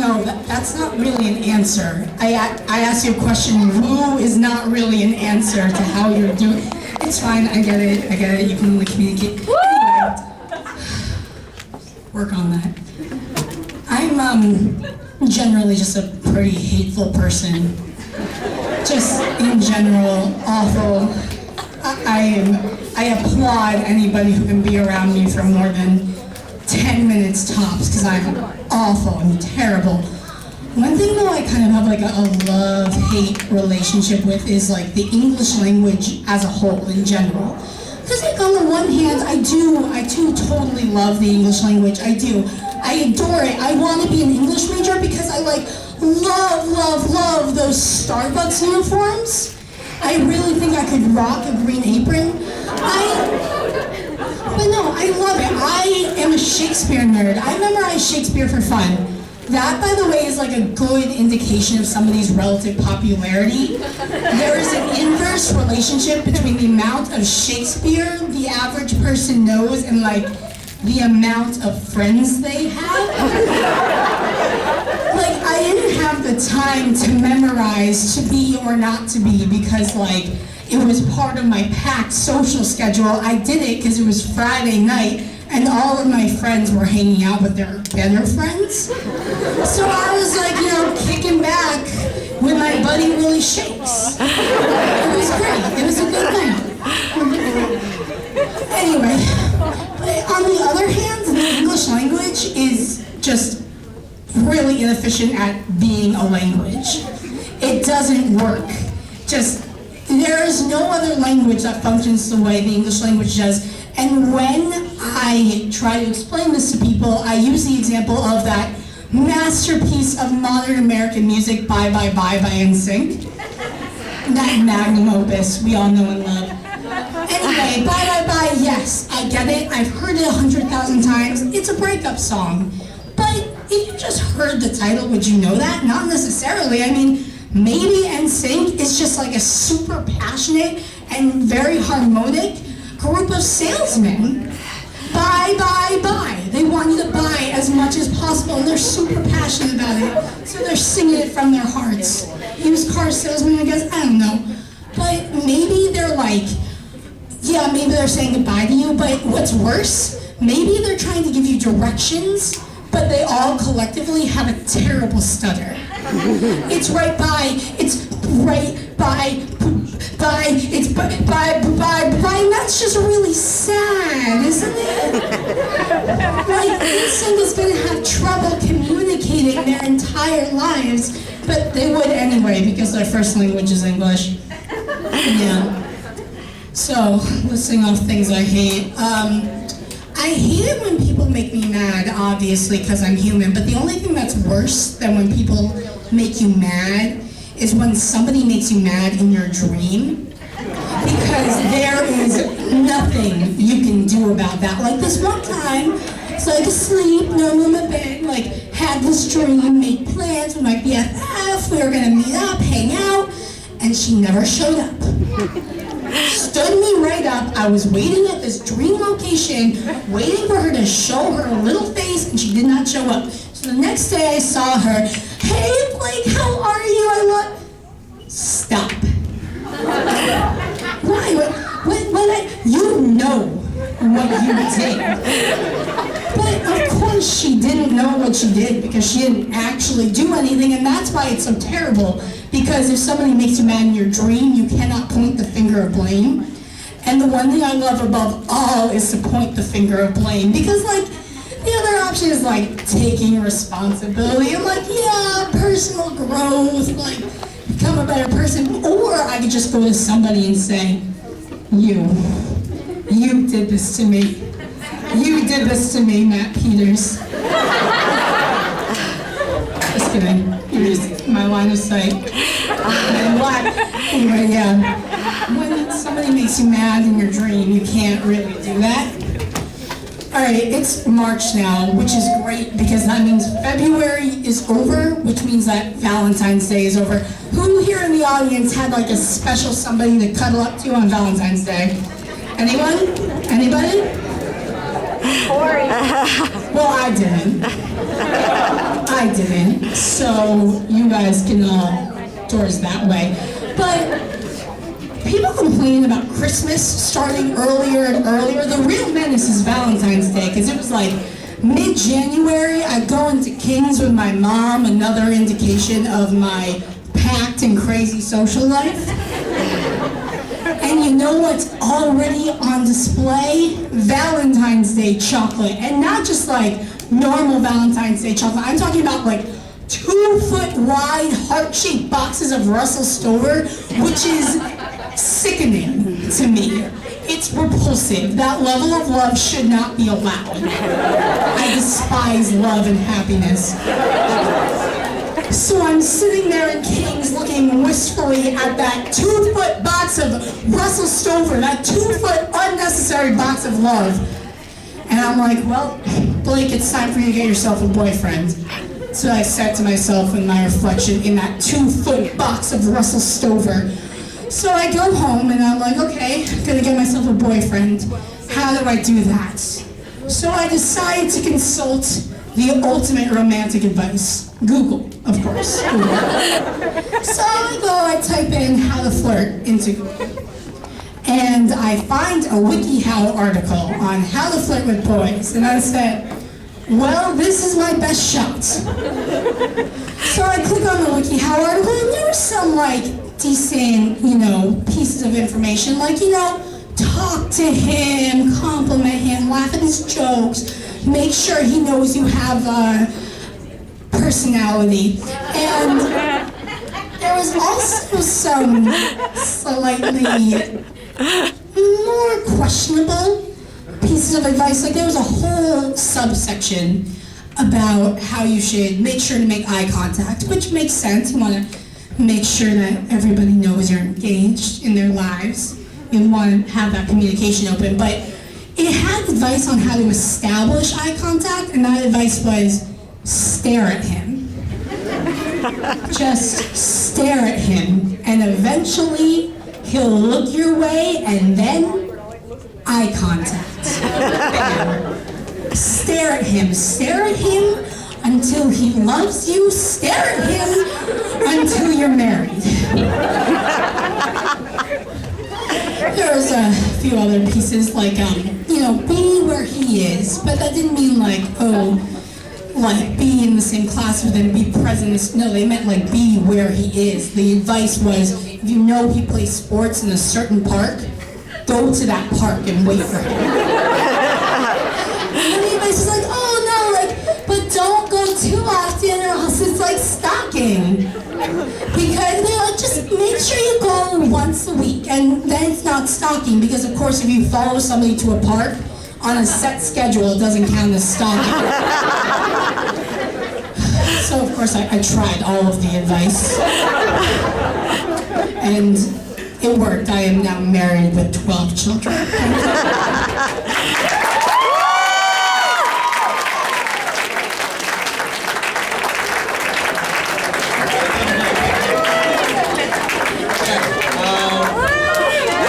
no, that's not really an answer. I asked you a question. Woo is not really an answer to how you're doing. It's fine. I get it. You can only communicate. Anyway, work on that. I'm generally just a pretty hateful person. Just in general, awful. I applaud anybody who can be around me for more than 10 minutes tops, because I'm awful, I'm terrible. One thing though I kind of have like a love-hate relationship with is like the English language as a whole in general. Because like on the one hand, I do totally love the English language, I do. I adore it. I want to be an English major because I like love those Starbucks uniforms. I really think I could rock a green apron. But no, I love it. I am a Shakespeare nerd. I memorize Shakespeare for fun. That, by the way, is like a good indication of somebody's relative popularity. There is an inverse relationship between the amount of Shakespeare the average person knows and like the amount of friends they have. Like, I didn't have the time to memorize to be or not to be because like it was part of my packed social schedule. I did it because it was Friday night and all of my friends were hanging out with their better friends. So I was like, you know, kicking back with my buddy Willie Shakes. It was great. It was a good night. Anyway, on the other hand, the English language is just really inefficient at being a language. It doesn't work. There is no other language that functions the way the English language does. And when I try to explain this to people, I use the example of that masterpiece of modern American music, Bye Bye Bye by NSYNC. That magnum opus we all know and love. Anyway, Bye Bye Bye, yes, I get it. I've heard it 100,000 times. It's a breakup song. But if you just heard the title, would you know that? Not necessarily. I mean, maybe NSYNC is just like a super passionate and very harmonic group of salesmen. Buy, buy, buy. They want you to buy as much as possible, and they're super passionate about it. So they're singing it from their hearts. Used car salesmen, I guess, I don't know. But maybe they're like, yeah, maybe they're saying goodbye to you, but what's worse, maybe they're trying to give you directions, but they all collectively have a terrible stutter. It's right by, it's right by, it's by, and that's just really sad, isn't it? Like, NSYNC is going to have trouble communicating their entire lives, but they would anyway because their first language is English. Yeah. So, listing off things I hate. I hate it when people make me mad, obviously, because I'm human, but the only thing that's worse than when people make you mad is when somebody makes you mad in your dream, because there is nothing you can do about that. Like this one time, so I was asleep, normal in my bed, like had this dream, made plans with my BFF, we were gonna meet up, hang out, and she never showed up. Stood me right up. I was waiting at this dream location, waiting for her to show her little face, and she did not show up. So the next day I saw her, hey Blake, how are you? I love... Stop. Why? You know what you did. But of course she didn't know what she did because she didn't actually do anything, and that's why it's so terrible. Because if somebody makes you mad in your dream, you cannot point the finger of blame. And the one thing I love above all is to point the finger of blame. Because like, the other option is like taking responsibility and like, yeah, personal growth, like become a better person. Or I could just go to somebody and say, you did this to me. You did this to me, Matt Peters. Just kidding. You're just my line of sight. And what? Anyway, yeah. When somebody makes you mad in your dream, you can't really do that. Alright, it's March now, which is great because that means February is over, which means that Valentine's Day is over. Who here in the audience had like a special somebody to cuddle up to on Valentine's Day? Anyone? Anybody? Well, I didn't. So you guys can all doors that way. But people complain about Christmas starting earlier and earlier. The real menace is Valentine's Day, because it was like mid-January. I'd go into King's with my mom, another indication of my packed and crazy social life. And you know what's already on display? Valentine's Day chocolate. And not just like normal Valentine's Day chocolate. I'm talking about like 2-foot wide heart-shaped boxes of Russell Stover, which is sickening to me. It's repulsive. That level of love should not be allowed. I despise love and happiness. So I'm sitting there in King's looking wistfully at that 2-foot box of Russell Stover, that 2-foot unnecessary box of love. And I'm like, well, Blake, it's time for you to get yourself a boyfriend. So I said to myself in my reflection in that 2-foot box of Russell Stover. So I go home and I'm like, okay, I'm gonna get myself a boyfriend. How do I do that? So I decided to consult the ultimate romantic advice. Google, of course. Google. So I type in how to flirt into Google. And I find a WikiHow article on how to flirt with boys. And I said, well, this is my best shot. So I click on the WikiHow article, and there were some like decent, pieces of information, like, talk to him, compliment him, laugh at his jokes, make sure he knows you have a personality. And there was also some slightly more questionable pieces of advice. Like there was a whole subsection about how you should make sure to make eye contact, which makes sense. You want to make sure that everybody knows you're engaged in their lives. You want to have that communication open. But it had advice on how to establish eye contact, and that advice was stare at him. Just stare at him, and eventually he'll look your way, and then eye contact. Stare at him until he loves you. Stare at him until you're married. There's a few other pieces like, be where he is, but that didn't mean like be in the same class with him, be present. No, they meant like be where he is. The advice was, if you know he plays sports in a certain park, go to that park and wait for him. And the advice was like, but don't go too often or else it's like stalking. Because just make sure you go once a week, and then it's not stalking, because of course if you follow somebody to a park on a set schedule, it doesn't count as stalking. So of course I tried all of the advice. And it worked. I am now married with 12 children.